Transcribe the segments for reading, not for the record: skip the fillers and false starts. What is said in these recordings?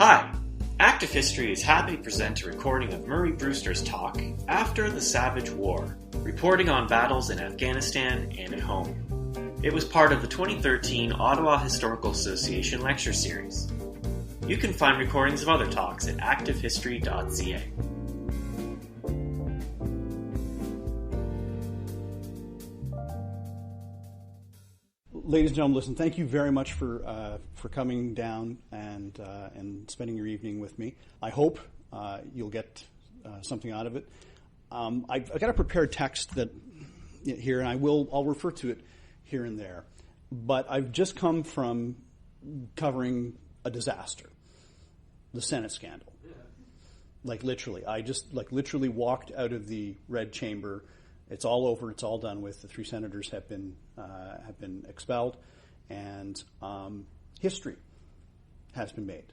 Hi, Active History is happy to present a recording of Murray Brewster's talk, After the Savage War, reporting on battles in Afghanistan and at home. It was part of the 2013 Ottawa Historical Association lecture series. You can find recordings of other talks at ActiveHistory.ca. Ladies and gentlemen, listen, thank you very much for coming down and spending your evening with me. I hope you'll get something out of it. I've got a prepared text that here, and I'll refer to it here and there. But I've just come from covering a disaster, the Senate scandal. Literally, I just literally walked out of the red chamber. It's all over. It's all done with. The three senators have been expelled, and history has been made.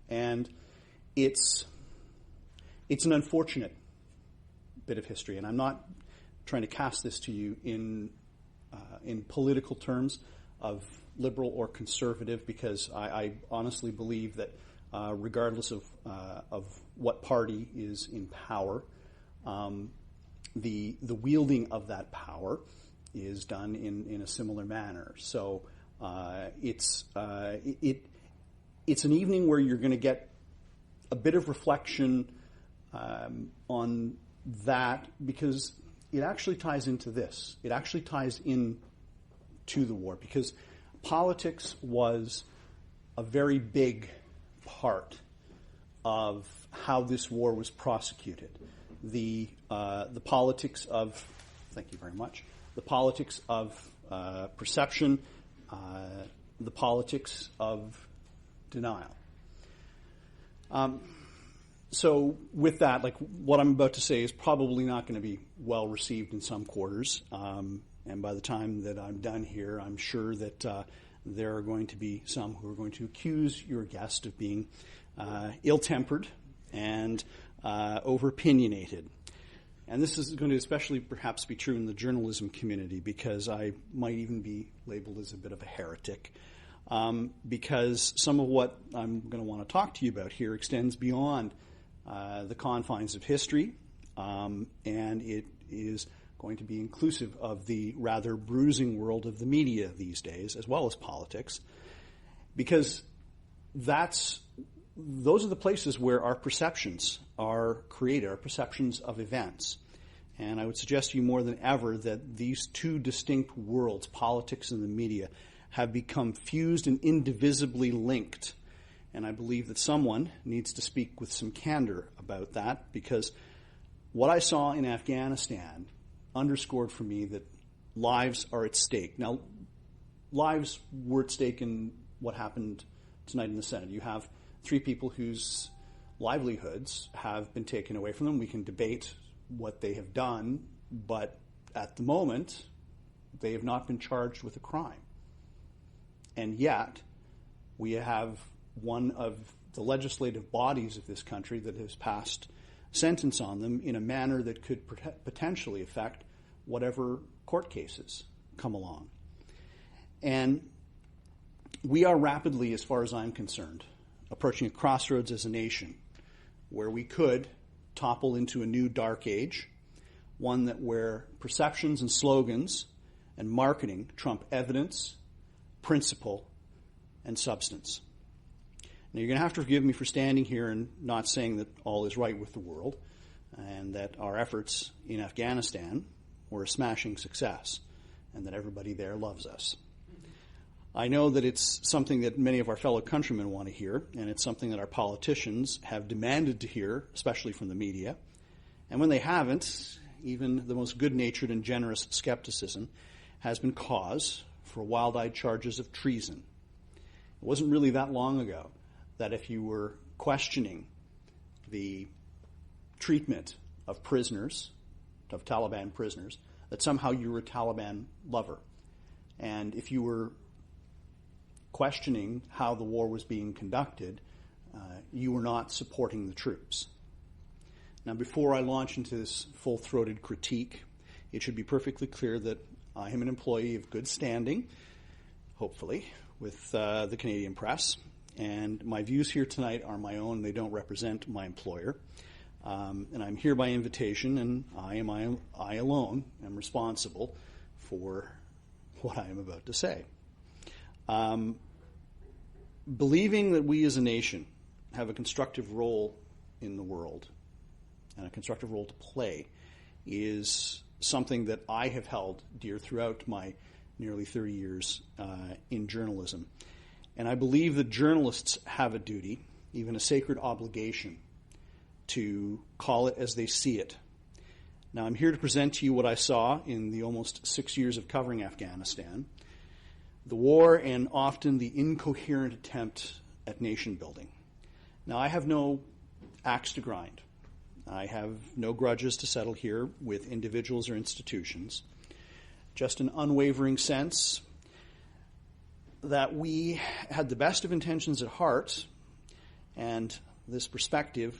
And it's an unfortunate bit of history. And I'm not trying to cast this to you in political terms of liberal or conservative, because I honestly believe that regardless of what party is in power, the wielding of that power is done in a similar manner. So it's an evening where you're going to get a bit of reflection on that, because it actually ties into this. It actually ties into the war, because politics was a very big part of how this war was prosecuted. The politics of, thank you very much, the politics of perception, the politics of denial. So with that, what I'm about to say is probably not going to be well received in some quarters. And by the time that I'm done here, I'm sure that there are going to be some who are going to accuse your guest of being ill-tempered and over-opinionated. And this is going to especially perhaps be true in the journalism community, because I might even be labeled as a bit of a heretic, because some of what I'm going to want to talk to you about here extends beyond the confines of history, and it is going to be inclusive of the rather bruising world of the media these days, as well as politics, because those are the places where our perceptions are created, our perceptions of events. And I would suggest to you more than ever that these two distinct worlds, politics and the media, have become fused and indivisibly linked. And I believe that someone needs to speak with some candor about that, because what I saw in Afghanistan underscored for me that lives are at stake. Now, lives were at stake in what happened tonight in the Senate. You have three people whose livelihoods have been taken away from them. We can debate what they have done, but at the moment, they have not been charged with a crime. And yet, we have one of the legislative bodies of this country that has passed sentence on them in a manner that could potentially affect whatever court cases come along. And we are rapidly, as far as I'm concerned, approaching a crossroads as a nation where we could topple into a new dark age, one where perceptions and slogans and marketing trump evidence, principle, and substance. Now, you're going to have to forgive me for standing here and not saying that all is right with the world and that our efforts in Afghanistan were a smashing success and that everybody there loves us. I know that it's something that many of our fellow countrymen want to hear, and it's something that our politicians have demanded to hear, especially from the media. And when they haven't, even the most good-natured and generous skepticism has been cause for wild-eyed charges of treason. It wasn't really that long ago that if you were questioning the treatment of prisoners, of Taliban prisoners, that somehow you were a Taliban lover. And if you were questioning how the war was being conducted, you were not supporting the troops. Now, before I launch into this full-throated critique, it should be perfectly clear that I am an employee of good standing, hopefully, with the Canadian press, And my views here tonight are my own. They don't represent my employer. And I'm here by invitation, and I alone am responsible for what I am about to say. Believing that we as a nation have a constructive role in the world and a constructive role to play is something that I have held dear throughout my nearly 30 years in journalism. And I believe that journalists have a duty, even a sacred obligation, to call it as they see it. Now, I'm here to present to you what I saw in the almost 6 years of covering Afghanistan, the war and often the incoherent attempt at nation building. Now, I have no axe to grind. I have no grudges to settle here with individuals or institutions, just an unwavering sense that we had the best of intentions at heart, and this perspective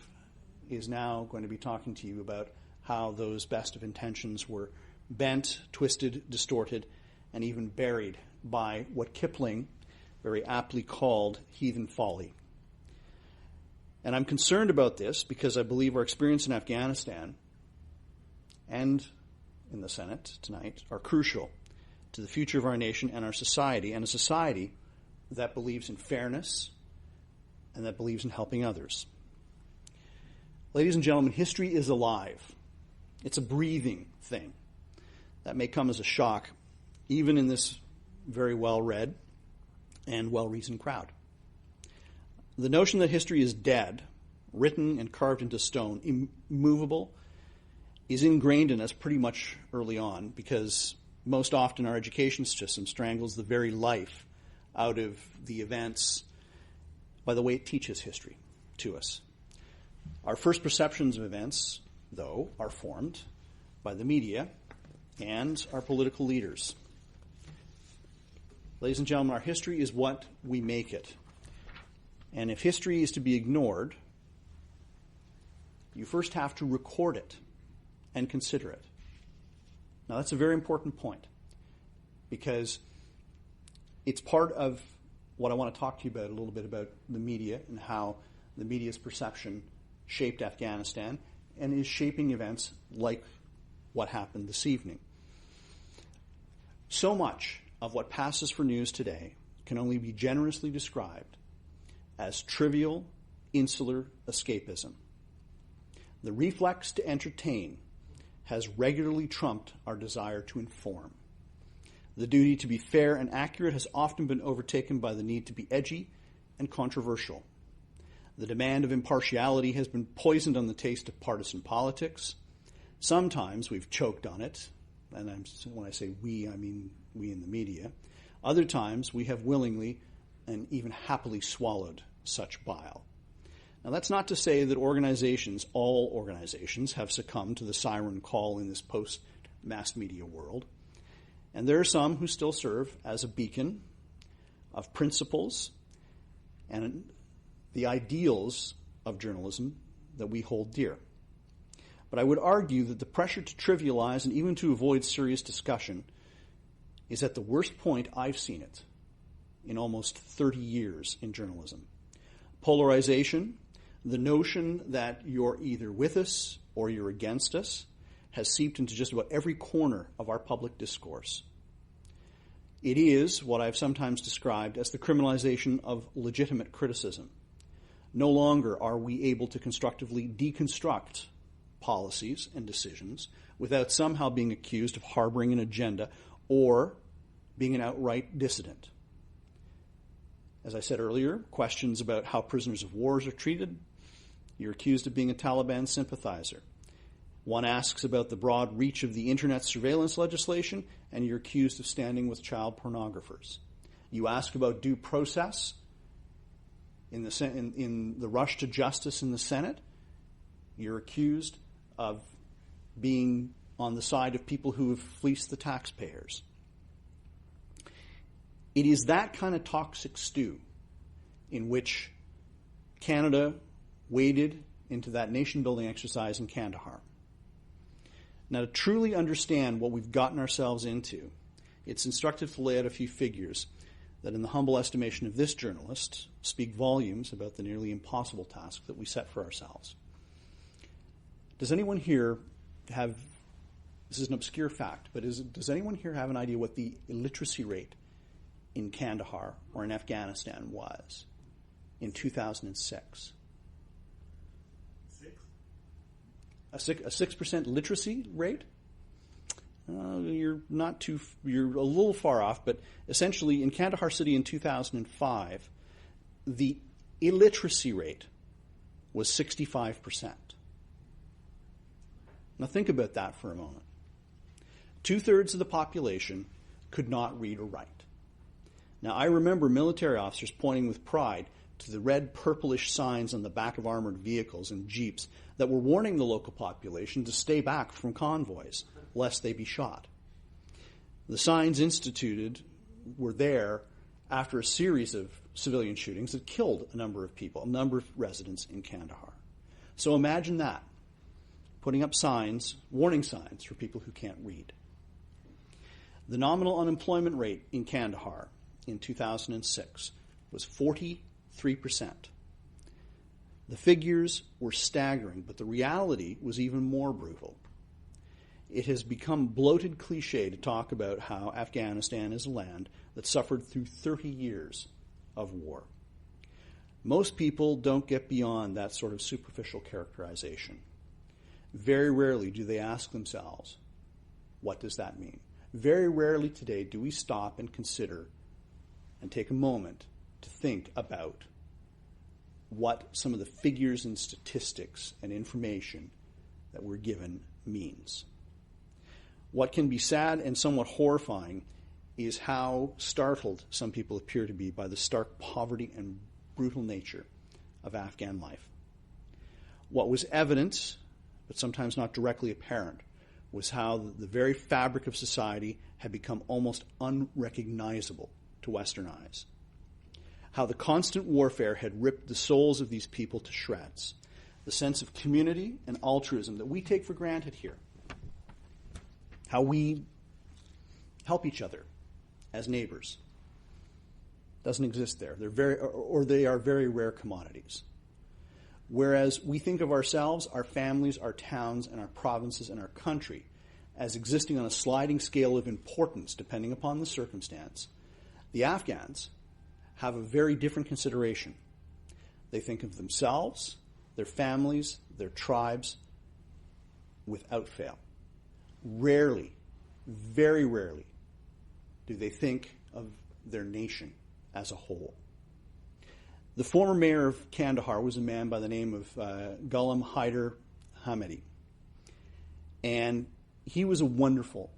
is now going to be talking to you about how those best of intentions were bent, twisted, distorted, and even buried by what Kipling very aptly called heathen folly. And I'm concerned about this because I believe our experience in Afghanistan and in the Senate tonight are crucial to the future of our nation and our society, and a society that believes in fairness and that believes in helping others. Ladies and gentlemen, history is alive. It's a breathing thing. That may come as a shock, even in this very well-read and well-reasoned crowd. The notion that history is dead, written and carved into stone, immovable, is ingrained in us pretty much early on, because most often our education system strangles the very life out of the events by the way it teaches history to us. Our first perceptions of events, though, are formed by the media and our political leaders. Ladies and gentlemen, our history is what we make it. And if history is to be ignored, you first have to record it and consider it. Now, that's a very important point, because it's part of what I want to talk to you about a little bit about the media and how the media's perception shaped Afghanistan and is shaping events like what happened this evening. So much of what passes for news today can only be generously described as trivial, insular escapism. The reflex to entertain has regularly trumped our desire to inform. The duty to be fair and accurate has often been overtaken by the need to be edgy and controversial. The demand of impartiality has been poisoned on the taste of partisan politics. Sometimes we've choked on it, and when I say we, I mean we in the media. Other times we have willingly and even happily swallowed such bile. Now, that's not to say that all organizations, have succumbed to the siren call in this post-mass media world. And there are some who still serve as a beacon of principles and the ideals of journalism that we hold dear. But I would argue that the pressure to trivialize and even to avoid serious discussion is at the worst point I've seen it in almost 30 years in journalism. Polarization, the notion that you're either with us or you're against us, has seeped into just about every corner of our public discourse. It is what I've sometimes described as the criminalization of legitimate criticism. No longer are we able to constructively deconstruct policies and decisions without somehow being accused of harboring an agenda or being an outright dissident. As I said earlier, questions about how prisoners of war are treated, you're accused of being a Taliban sympathizer. One asks about the broad reach of the internet surveillance legislation, and you're accused of standing with child pornographers. You ask about due process in the rush to justice in the Senate, you're accused of being on the side of people who have fleeced the taxpayers. It is that kind of toxic stew in which Canada waded into that nation-building exercise in Kandahar. Now, to truly understand what we've gotten ourselves into, it's instructive to lay out a few figures that, in the humble estimation of this journalist, speak volumes about the nearly impossible task that we set for ourselves. Does anyone here have, this is an obscure fact, but does anyone here have an idea what the illiteracy rate in Kandahar or in Afghanistan was in 2006? A 6% literacy rate? You're a little far off, but essentially in Kandahar City in 2005, the illiteracy rate was 65%. Now think about that for a moment. 2/3 of the population could not read or write. Now I remember military officers pointing with pride to the red purplish signs on the back of armored vehicles and jeeps that were warning the local population to stay back from convoys, lest they be shot. The signs instituted were there after a series of civilian shootings that killed a number of people, a number of residents in Kandahar. So imagine that, putting up signs, warning signs for people who can't read. The nominal unemployment rate in Kandahar in 2006 was 43%. The figures were staggering, but the reality was even more brutal. It has become bloated cliche to talk about how Afghanistan is a land that suffered through 30 years of war. Most people don't get beyond that sort of superficial characterization. Very rarely do they ask themselves, what does that mean? Very rarely today do we stop and consider and take a moment to think about what some of the figures and statistics and information that we're given means. What can be sad and somewhat horrifying is how startled some people appear to be by the stark poverty and brutal nature of Afghan life. What was evident, but sometimes not directly apparent, was how the very fabric of society had become almost unrecognizable to Western eyes. How the constant warfare had ripped the souls of these people to shreds. The sense of community and altruism that we take for granted here. How we help each other as neighbors doesn't exist there. They are very rare commodities. Whereas we think of ourselves, our families, our towns, and our provinces and our country as existing on a sliding scale of importance depending upon the circumstance, the Afghans have a very different consideration. They think of themselves, their families, their tribes, without fail. Rarely, very rarely, do they think of their nation as a whole. The former mayor of Kandahar was a man by the name of Ghulam Hyder Hamidi. And he was a wonderful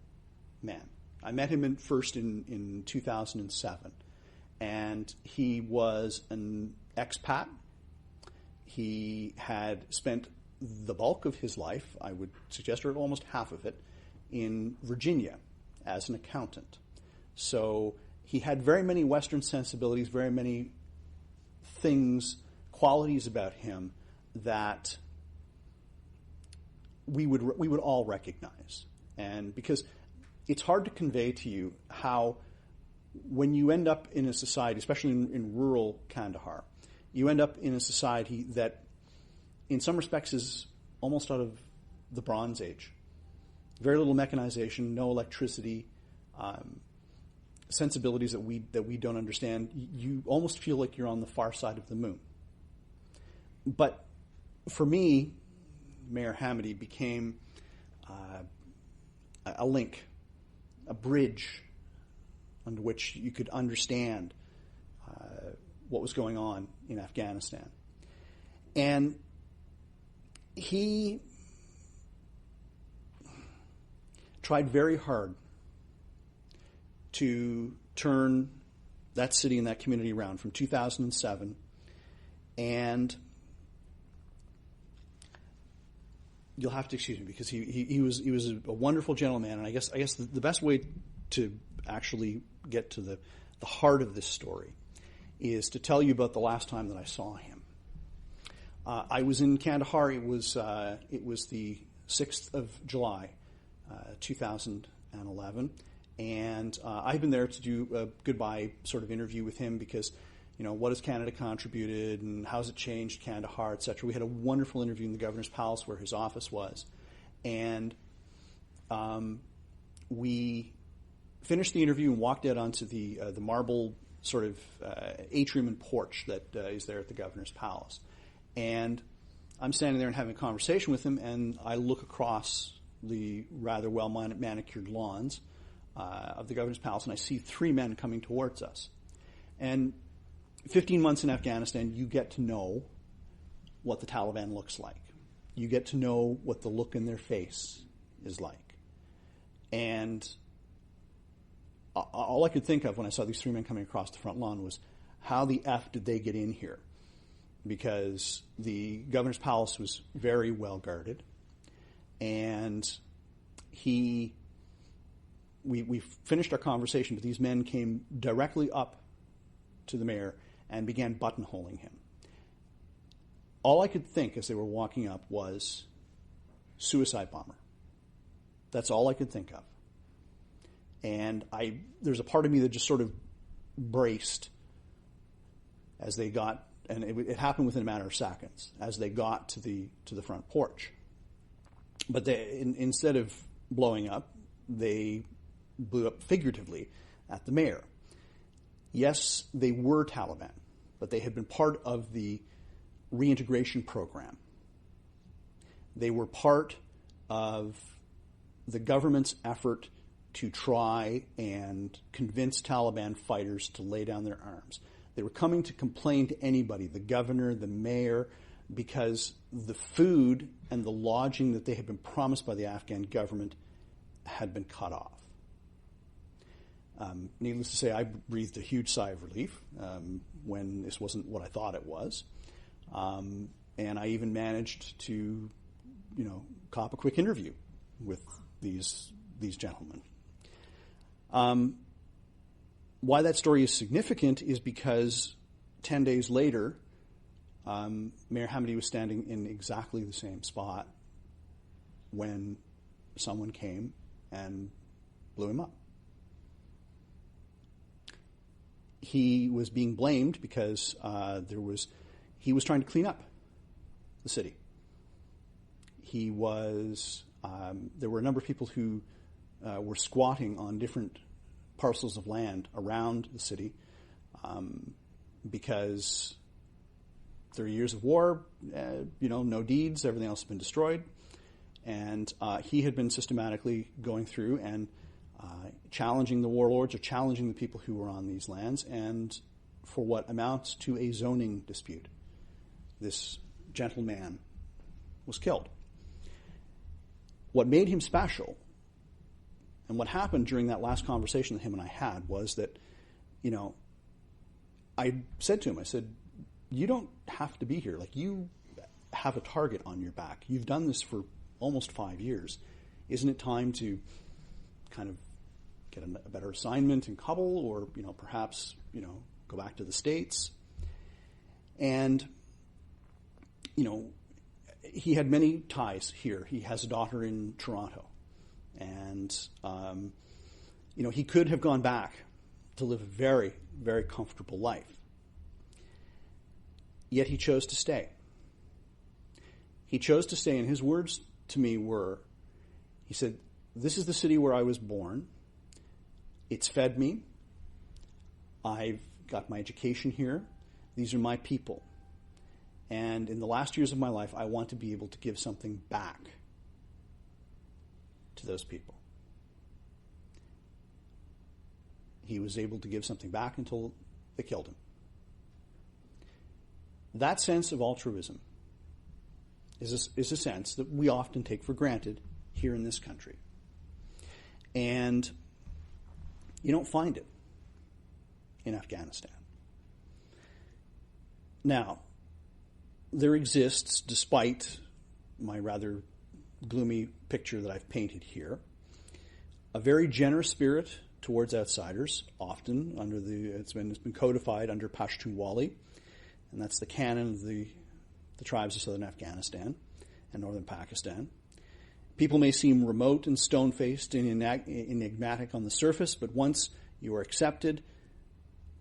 man. I met him first in 2007. And he was an expat. He had spent the bulk of his life, I would suggest, or almost half of it, in Virginia as an accountant. So he had very many Western sensibilities, very many things, qualities about him that we would all recognize. And because it's hard to convey to you how, when you end up in a society, especially in rural Kandahar, you end up in a society that in some respects is almost out of the Bronze Age. Very little mechanization, no electricity, sensibilities that we don't understand. You almost feel like you're on the far side of the moon. But for me, Mayor Hamidi became a link, a bridge under which you could understand what was going on in Afghanistan. And he tried very hard to turn that city and that community around from 2007. And you'll have to excuse me because he was a wonderful gentleman. And I guess the best way to actually get to the heart of this story is to tell you about the last time that I saw him. I was in Kandahar. It was the 6th of July, 2011, And I've been there to do a goodbye sort of interview with him because, what has Canada contributed and how's it changed Kandahar, et cetera. We had a wonderful interview in the Governor's Palace where his office was. And we finished the interview and walked out onto the marble sort of atrium and porch that is there at the Governor's Palace. And I'm standing there and having a conversation with him, and I look across the rather well-manicured lawns of the Governor's Palace, and I see three men coming towards us. And 15 months in Afghanistan, you get to know what the Taliban looks like. You get to know what the look in their face is like. And all I could think of when I saw these three men coming across the front lawn was, how the F did they get in here? Because the Governor's Palace was very well guarded, and we finished our conversation, but these men came directly up to the mayor and began buttonholing him. All I could think as they were walking up was suicide bomber. That's all I could think of. And there's a part of me that just sort of braced as they got, and it happened within a matter of seconds, as they got to the front porch. But instead of blowing up, they blew up figuratively at the mayor. Yes, they were Taliban, but they had been part of the reintegration program. They were part of the government's effort to try and convince Taliban fighters to lay down their arms. They were coming to complain to anybody, the governor, the mayor, because the food and the lodging that they had been promised by the Afghan government had been cut off. Needless to say, I breathed a huge sigh of relief when this wasn't what I thought it was. And I even managed to, cop a quick interview with these gentlemen. Why that story is significant is because 10 days later, Mayor Hamidi was standing in exactly the same spot when someone came and blew him up. He was being blamed because he was trying to clean up the city. There were a number of people who were squatting on different parcels of land around the city because 30 years of war, no deeds, everything else had been destroyed. And he had been systematically going through and challenging the warlords or challenging the people who were on these lands, and for what amounts to a zoning dispute, this gentleman was killed. What made him special, and what happened during that last conversation that him and I had, was that, I said to him, you don't have to be here. Like, you have a target on your back. You've done this for almost 5 years. Isn't it time to kind of get a better assignment in Kabul, or, perhaps, go back to the States? And, he had many ties here. He has a daughter in Toronto. And, he could have gone back to live a very, very comfortable life. Yet he chose to stay. He chose to stay, and his words to me were, he said, "This is the city where I was born. It's fed me. I've got my education here. These are my people. And in the last years of my life, I want to be able to give something back to those people." He was able to give something back until they killed him. That sense of altruism is a sense that we often take for granted here in this country. And you don't find it in Afghanistan. Now, there exists, despite my rather gloomy picture that I've painted here, a very generous spirit towards outsiders, often it's been codified under Pashtunwali, and that's the canon of the tribes of southern Afghanistan and northern Pakistan. People may seem remote and stone-faced and enigmatic on the surface, but once you are accepted,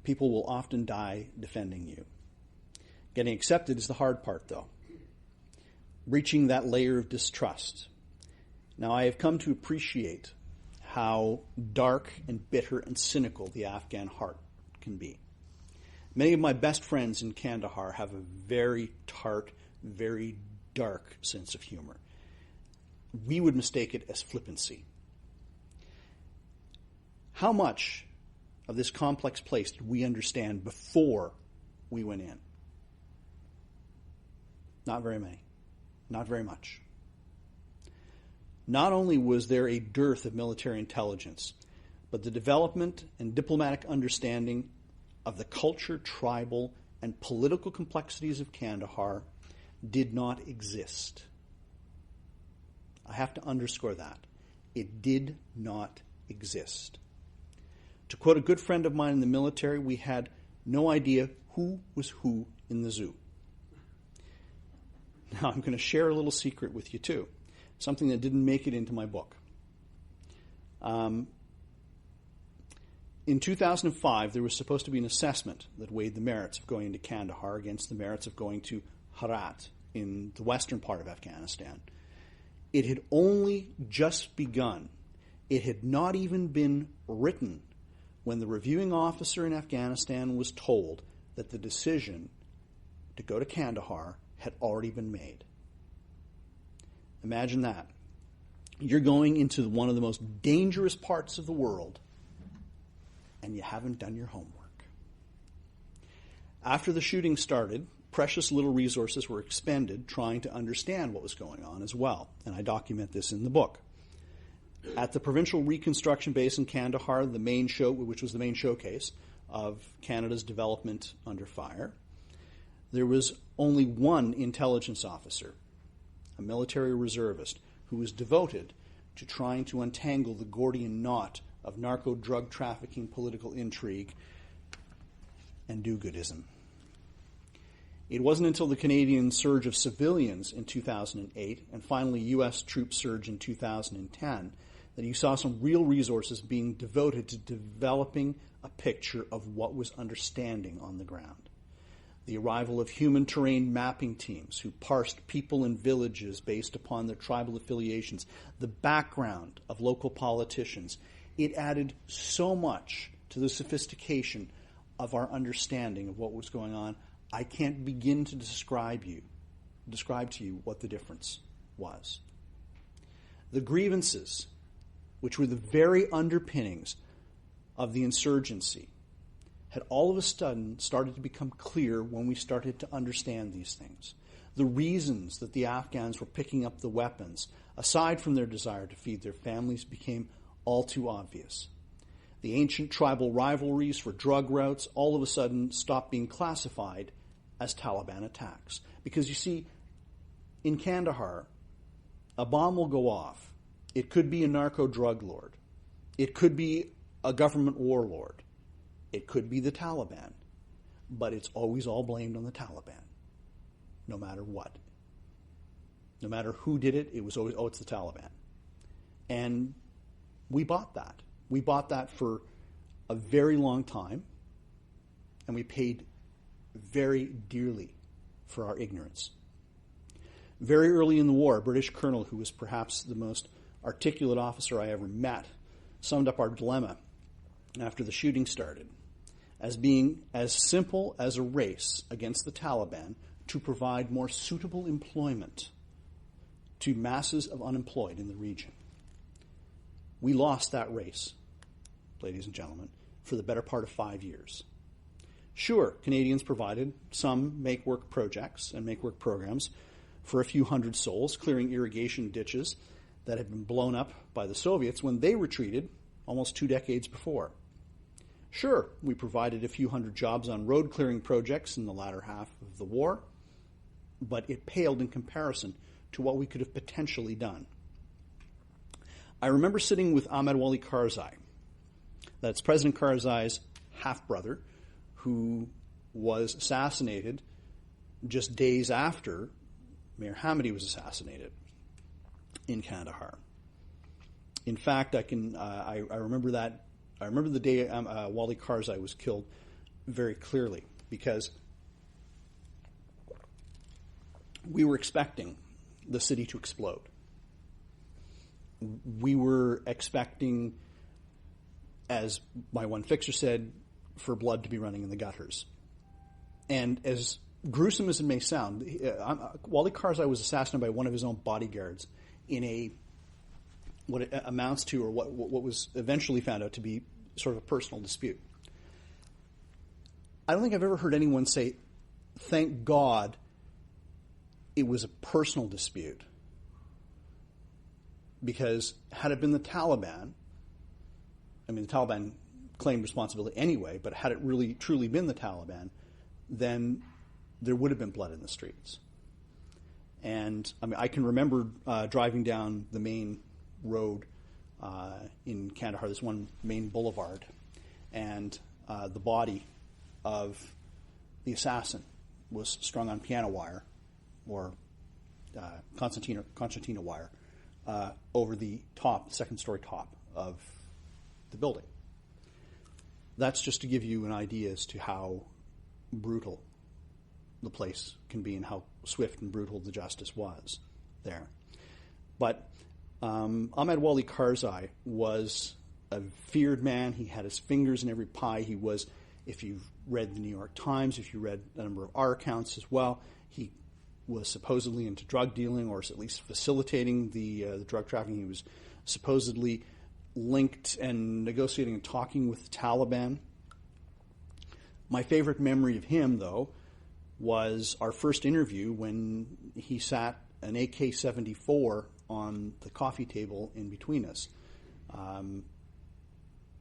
people will often die defending you. Getting accepted is the hard part, though. Reaching that layer of distrust. Now, I have come to appreciate how dark and bitter and cynical the Afghan heart can be. Many of my best friends in Kandahar have a very tart, very dark sense of humor. We would mistake it as flippancy. How much of this complex place did we understand before we went in? Not very many. Not very much. Not only was there a dearth of military intelligence, but the development and diplomatic understanding of the culture, tribal, and political complexities of Kandahar did not exist. I have to underscore that. It did not exist. To quote a good friend of mine in the military, we had no idea who was who in the zoo. Now, I'm going to share a little secret with you, too. Something that didn't make it into my book. In 2005, there was supposed to be an assessment that weighed the merits of going into Kandahar against the merits of going to Herat in the western part of Afghanistan. It had only just begun. It had not even been written when the reviewing officer in Afghanistan was told that the decision to go to Kandahar had already been made. Imagine that. You're going into one of the most dangerous parts of the world, and you haven't done your homework. After the shooting started, precious little resources were expended trying to understand what was going on as well, and I document this in the book. At the Provincial Reconstruction Base in Kandahar, which was the main showcase of Canada's development under fire, there was only one intelligence officer, a military reservist, who was devoted to trying to untangle the Gordian knot of narco-drug trafficking, political intrigue, and do-goodism. It wasn't until the Canadian surge of civilians in 2008 and finally U.S. troop surge in 2010 that you saw some real resources being devoted to developing a picture of what was understanding on the ground. The arrival of human terrain mapping teams who parsed people and villages based upon their tribal affiliations, the background of local politicians, it added so much to the sophistication of our understanding of what was going on. I can't begin to describe to you what the difference was. The grievances, which were the very underpinnings of the insurgency, had all of a sudden started to become clear when we started to understand these things. The reasons that the Afghans were picking up the weapons, aside from their desire to feed their families, became all too obvious. The ancient tribal rivalries for drug routes all of a sudden stopped being classified as Taliban attacks. Because you see, in Kandahar, a bomb will go off. It could be a narco-drug lord. It could be a government warlord. It could be the Taliban. But it's always all blamed on the Taliban, no matter what. No matter who did it, it was always, it's the Taliban. And we bought that. We bought that for a very long time, and we paid very dearly for our ignorance. Very early in the war, a British colonel who was perhaps the most articulate officer I ever met summed up our dilemma after the shooting started as being as simple as a race against the Taliban to provide more suitable employment to masses of unemployed in the region. We lost that race, ladies and gentlemen, for the better part of 5 years. Sure, Canadians provided some make-work projects and make-work programs for a few hundred souls, clearing irrigation ditches that had been blown up by the Soviets when they retreated almost 2 decades before. Sure, we provided a few hundred jobs on road-clearing projects in the latter half of the war, but it paled in comparison to what we could have potentially done. I remember sitting with Ahmad Wali Karzai, that's President Karzai's half-brother, who was assassinated just days after Mayor Hamidi was assassinated. in Kandahar. In fact, I remember that. I remember the day Wiley Karzai was killed very clearly, because we were expecting the city to explode. We were expecting, as my one fixer said, for blood to be running in the gutters. And as gruesome as it may sound, Wiley Karzai was assassinated by one of his own bodyguards in what it amounts to, or what was eventually found out to be sort of a personal dispute. I don't think I've ever heard anyone say, thank God it was a personal dispute. Because had it been the Taliban, I mean, the Taliban claimed responsibility anyway, but had it really truly been the Taliban, then there would have been blood in the streets. And I mean, I can remember driving down the main road in Kandahar, this one main boulevard, and the body of the assassin was strung on piano wire, or concertina wire, over the second-story top of the building. That's just to give you an idea as to how brutal the place can be and how swift and brutal the justice was there. But Ahmad Wiley Karzai was a feared man. He had his fingers in every pie. He was, if you've read the New York Times, if you read a number of our accounts as well, he was supposedly into drug dealing, or at least facilitating the drug trafficking. He was supposedly linked and negotiating and talking with the Taliban. My favorite memory of him, though, was our first interview when he sat an AK-74 on the coffee table in between us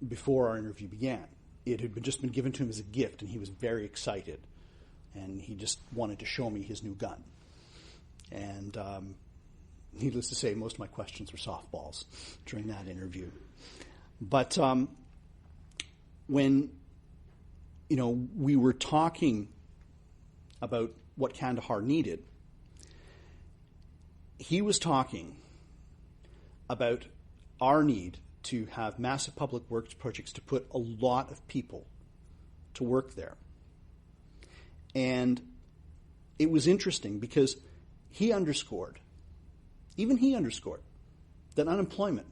before our interview began. It had just been given to him as a gift, and he was very excited. And he just wanted to show me his new gun. And needless to say, most of my questions were softballs during that interview. But when we were talking about what Kandahar needed, he was talking about our need to have massive public works projects to put a lot of people to work there. And it was interesting because even he underscored that unemployment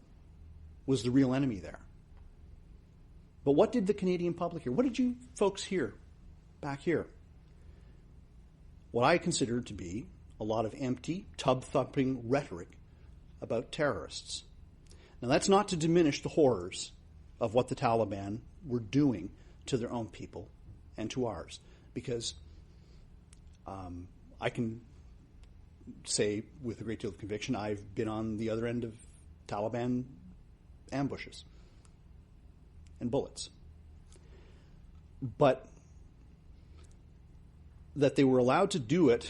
was the real enemy there. But what did the Canadian public hear? What did you folks hear back here? What I considered to be a lot of empty, tub-thumping rhetoric about terrorists. Now, that's not to diminish the horrors of what the Taliban were doing to their own people and to ours, because I can say with a great deal of conviction I've been on the other end of Taliban ambushes and bullets. But that they were allowed to do it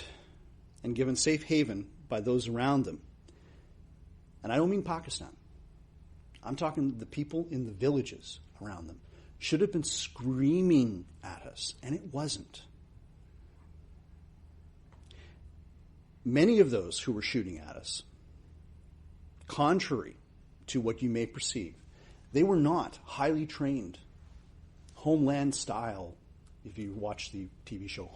and given safe haven by those around them. And I don't mean Pakistan. I'm talking the people in the villages around them should have been screaming at us, and it wasn't. Many of those who were shooting at us, contrary to what you may perceive, they were not highly trained, Homeland-style, if you watch the TV show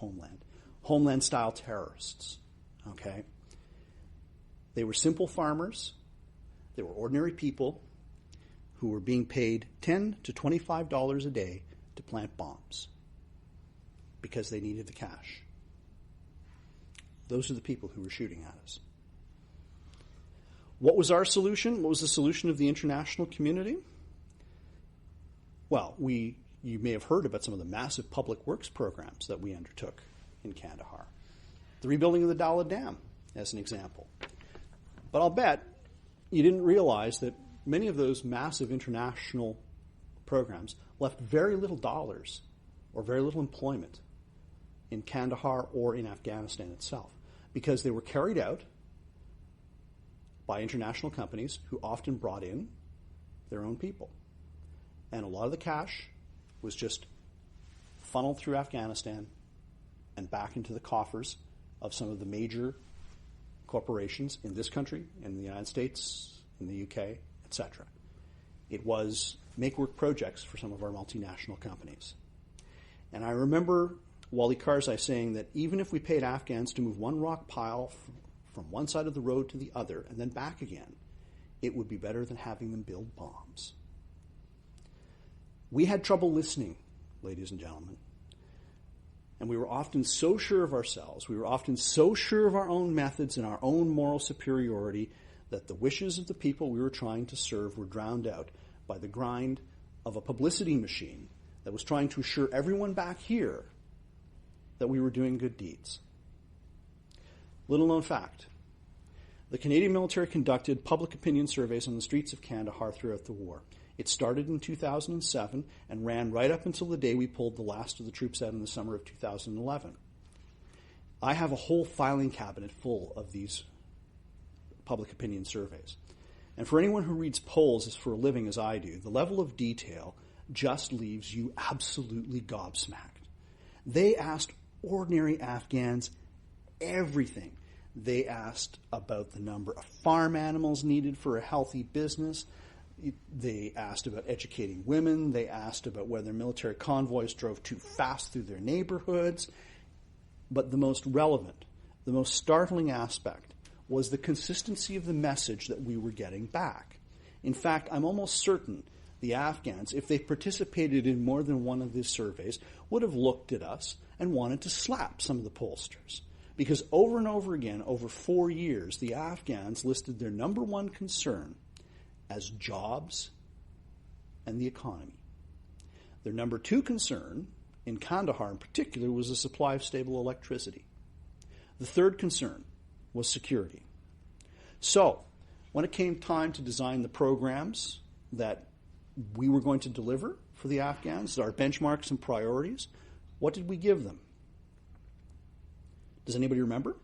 Homeland-style terrorists, okay? They were simple farmers. They were ordinary people who were being paid $10 to $25 a day to plant bombs because they needed the cash. Those are the people who were shooting at us. What was our solution? What was the solution of the international community? Well, you may have heard about some of the massive public works programs that we undertook in Kandahar. The rebuilding of the Dalla Dam, as an example. But I'll bet you didn't realize that many of those massive international programs left very little dollars or very little employment in Kandahar or in Afghanistan itself, because they were carried out by international companies who often brought in their own people. And a lot of the cash was just funneled through Afghanistan and back into the coffers of some of the major corporations in this country, in the United States, in the UK, etc. It was make-work projects for some of our multinational companies. And I remember Wally Karzai saying that even if we paid Afghans to move one rock pile from one side of the road to the other and then back again, it would be better than having them build bombs. We had trouble listening, ladies and gentlemen. And we were often so sure of ourselves, we were often so sure of our own methods and our own moral superiority that the wishes of the people we were trying to serve were drowned out by the grind of a publicity machine that was trying to assure everyone back here that we were doing good deeds. Little known fact, the Canadian military conducted public opinion surveys on the streets of Kandahar throughout the war. It started in 2007 and ran right up until the day we pulled the last of the troops out in the summer of 2011. I have a whole filing cabinet full of these public opinion surveys. And for anyone who reads polls for a living as I do, the level of detail just leaves you absolutely gobsmacked. They asked ordinary Afghans everything. They asked about the number of farm animals needed for a healthy business. They asked about educating women. They asked about whether military convoys drove too fast through their neighborhoods. But the most relevant, the most startling aspect was the consistency of the message that we were getting back. In fact, I'm almost certain the Afghans, if they participated in more than one of these surveys, would have looked at us and wanted to slap some of the pollsters. Because over and over again, over 4 years, the Afghans listed their number one concern as jobs and the economy. Their number two concern, in Kandahar in particular, was the supply of stable electricity. The third concern was security. So, when it came time to design the programs that we were going to deliver for the Afghans, our benchmarks and priorities, what did we give them? Does anybody remember?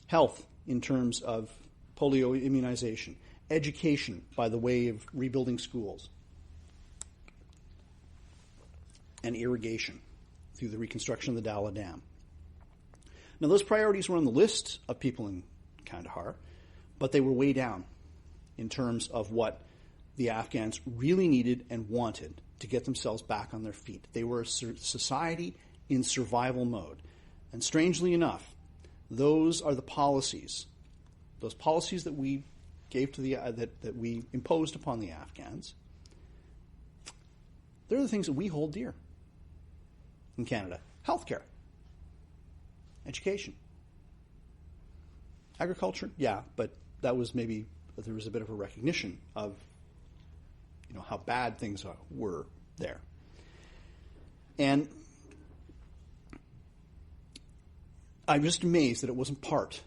Health in terms of polio immunization, education by the way of rebuilding schools, and irrigation through the reconstruction of the Dalla Dam. Now, those priorities were on the list of people in Kandahar, but they were way down in terms of what the Afghans really needed and wanted to get themselves back on their feet. They were a society in survival mode. And strangely enough, those are the policies, those policies that we gave to the that we imposed upon the Afghans. They're the things that we hold dear in Canada. Healthcare, education, agriculture, yeah, but that was maybe there was a bit of a recognition of how bad things were there. And I'm just amazed that it wasn't part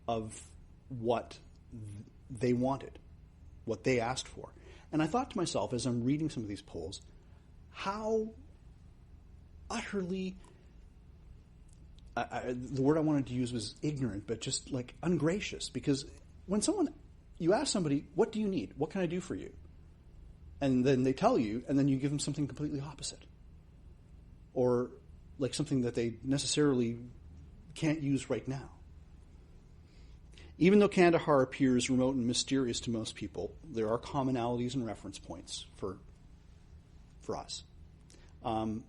of what they wanted, what they asked for. And I thought to myself, as I'm reading some of these polls, how utterly, the word I wanted to use was ignorant, but just like ungracious. Because when you ask somebody, what do you need? What can I do for you? And then they tell you, and then you give them something completely opposite. Or like something that they necessarily can't use right now. Even though Kandahar appears remote and mysterious to most people, there are commonalities and reference points for us.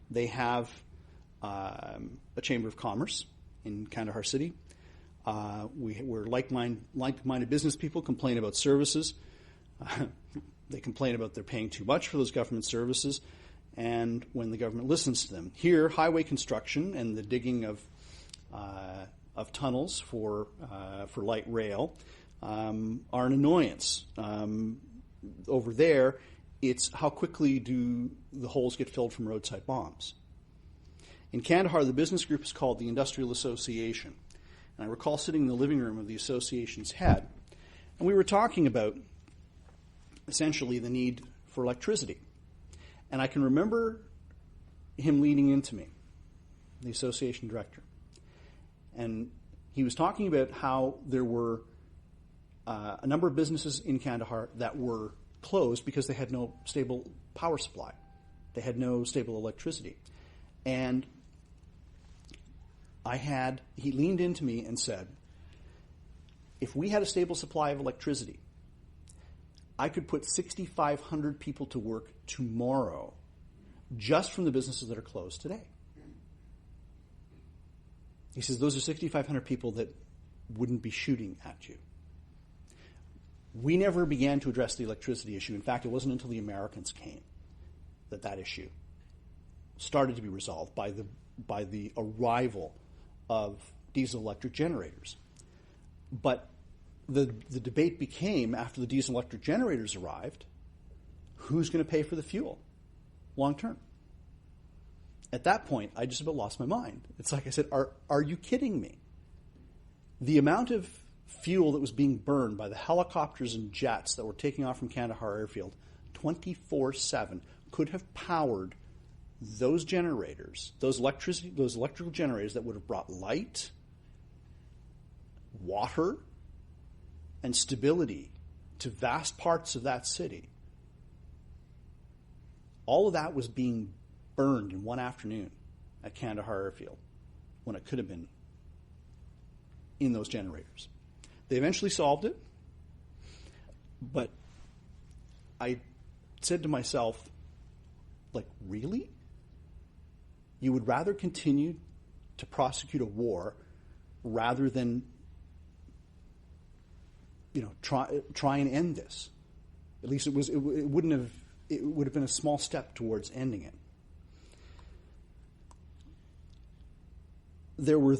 They have a Chamber of Commerce in Kandahar City. We're like-minded business people complain about services. They complain about they're paying too much for those government services, and when the government listens to them. Here, highway construction and the digging of tunnels for light rail are an annoyance. Over there, it's how quickly do the holes get filled from roadside bombs. In Kandahar, the business group is called the Industrial Association. And I recall sitting in the living room of the association's head, and we were talking about essentially the need for electricity. And I can remember him leading into me, the association director. And he was talking about how there were a number of businesses in Kandahar that were closed because they had no stable power supply. They had no stable electricity. And he leaned into me and said, if we had a stable supply of electricity, I could put 6,500 people to work tomorrow just from the businesses that are closed today. He says, those are 6,500 people that wouldn't be shooting at you. We never began to address the electricity issue. In fact, it wasn't until the Americans came that issue started to be resolved by the arrival of diesel electric generators. But the debate became, after the diesel electric generators arrived, who's going to pay for the fuel long term? At that point, I just about lost my mind. It's like I said, are you kidding me? The amount of fuel that was being burned by the helicopters and jets that were taking off from Kandahar Airfield 24/7 could have powered those generators, those electrical generators that would have brought light, water, and stability to vast parts of that city. All of that was being burned in one afternoon at Kandahar Airfield when it could have been in those generators. They eventually solved it, but I said to myself, like, really? You would rather continue to prosecute a war rather than, try and end this. At least it would have been a small step towards ending it. There were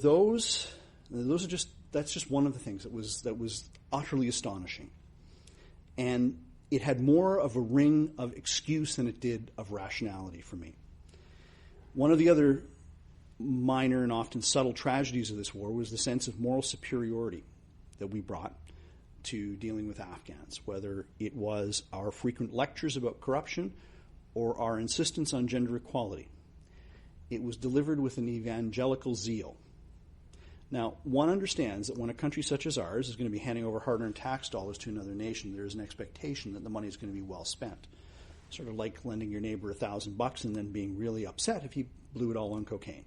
that's just one of the things that was utterly astonishing. And it had more of a ring of excuse than it did of rationality for me. One of the other minor and often subtle tragedies of this war was the sense of moral superiority that we brought to dealing with Afghans, whether it was our frequent lectures about corruption or our insistence on gender equality. It was delivered with an evangelical zeal. Now, one understands that when a country such as ours is going to be handing over hard-earned tax dollars to another nation, there is an expectation that the money is going to be well spent. Sort of like lending your neighbor $1,000 and then being really upset if he blew it all on cocaine.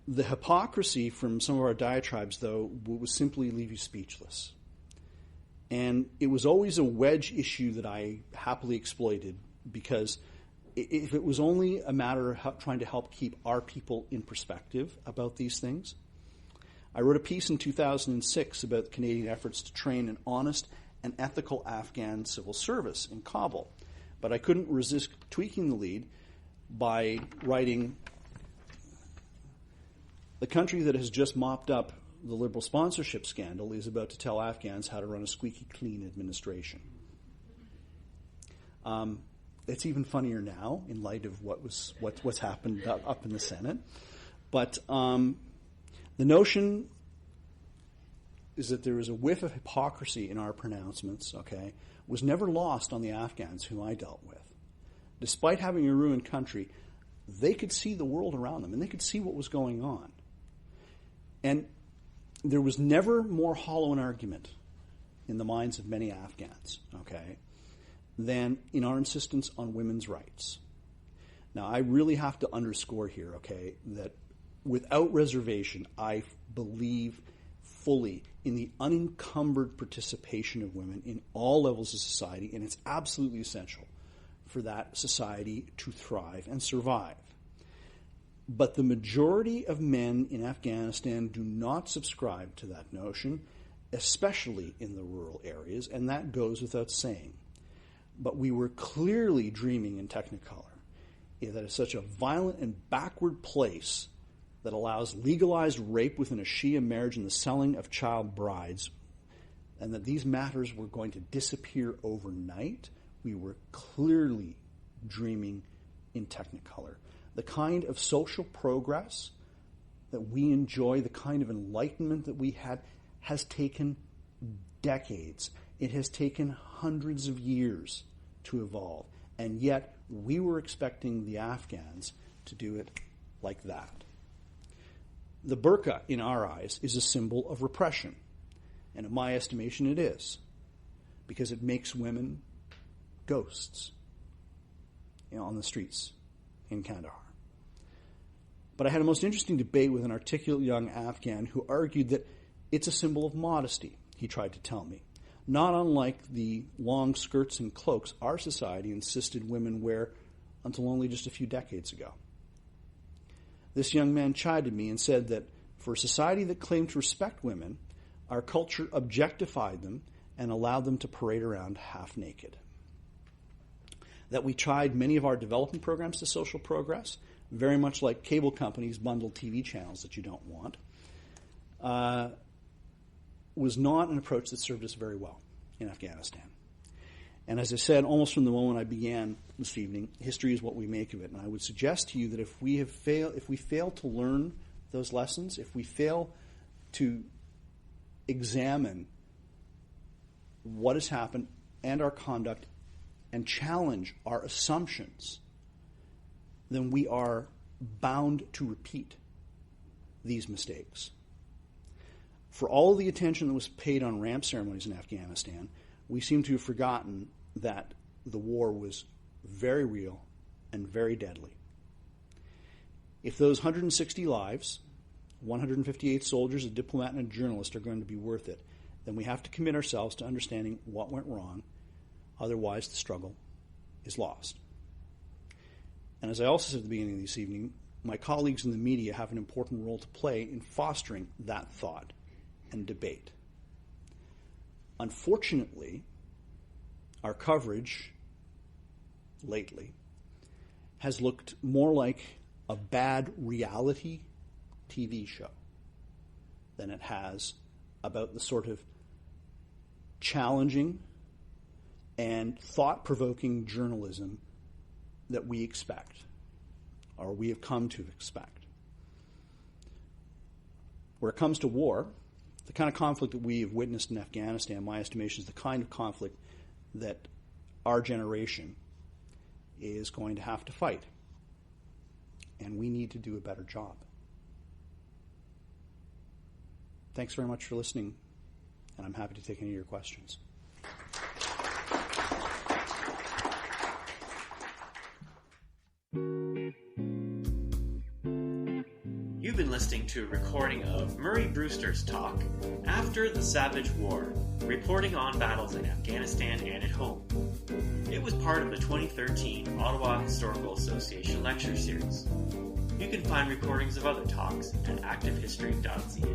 The hypocrisy from some of our diatribes, though, would simply leave you speechless. And it was always a wedge issue that I happily exploited, because if it was only a matter of trying to help keep our people in perspective about these things. I wrote a piece in 2006 about Canadian efforts to train an honest and ethical Afghan civil service in Kabul. But I couldn't resist tweaking the lead by writing, the country that has just mopped up the liberal sponsorship scandal is about to tell Afghans how to run a squeaky clean administration. It's even funnier now in light of what's happened up in the Senate. But the notion is that there is a whiff of hypocrisy in our pronouncements, was never lost on the Afghans who I dealt with. Despite having a ruined country, they could see the world around them, and they could see what was going on. And there was never more hollow an argument in the minds of many Afghans, than in our insistence on women's rights. Now, I really have to underscore here, that without reservation, I believe fully in the unencumbered participation of women in all levels of society, and it's absolutely essential for that society to thrive and survive. But the majority of men in Afghanistan do not subscribe to that notion, especially in the rural areas, and that goes without saying. But we were clearly dreaming in Technicolor, that it's such a violent and backward place that allows legalized rape within a Shia marriage and the selling of child brides, and that these matters were going to disappear overnight. We were clearly dreaming in Technicolor. The kind of social progress that we enjoy, the kind of enlightenment that we had, has taken decades. It has taken hundreds of years to evolve. And yet, we were expecting the Afghans to do it like that. The burqa, in our eyes, is a symbol of repression. And in my estimation, it is. Because it makes women ghosts on the streets in Kandahar. But I had a most interesting debate with an articulate young Afghan who argued that it's a symbol of modesty, he tried to tell me. Not unlike the long skirts and cloaks our society insisted women wear until only just a few decades ago. This young man chided me and said that for a society that claimed to respect women, our culture objectified them and allowed them to parade around half naked. That we tied many of our development programs to social progress, very much like cable companies bundle TV channels that you don't want, was not an approach that served us very well in Afghanistan. And as I said, almost from the moment I began this evening, history is what we make of it. And I would suggest to you that if we fail to learn those lessons, if we fail to examine what has happened and our conduct and challenge our assumptions, then we are bound to repeat these mistakes. For all of the attention that was paid on ramp ceremonies in Afghanistan, we seem to have forgotten that the war was very real and very deadly. If those 160 lives, 158 soldiers, a diplomat, and a journalist are going to be worth it, then we have to commit ourselves to understanding what went wrong. Otherwise, the struggle is lost. And as I also said at the beginning of this evening, my colleagues in the media have an important role to play in fostering that thought and debate. Unfortunately, our coverage lately has looked more like a bad reality TV show than it has about the sort of challenging and thought-provoking journalism that we expect, or we have come to expect. Where it comes to war, the kind of conflict that we have witnessed in Afghanistan, in my estimation, is the kind of conflict that our generation is going to have to fight. And we need to do a better job. Thanks very much for listening, and I'm happy to take any of your questions. You've been listening to a recording of Murray Brewster's talk, After the Savage War, reporting on battles in Afghanistan and at home. It was part of the 2013 Ottawa Historical Association lecture series. You can find recordings of other talks at ActiveHistory.ca.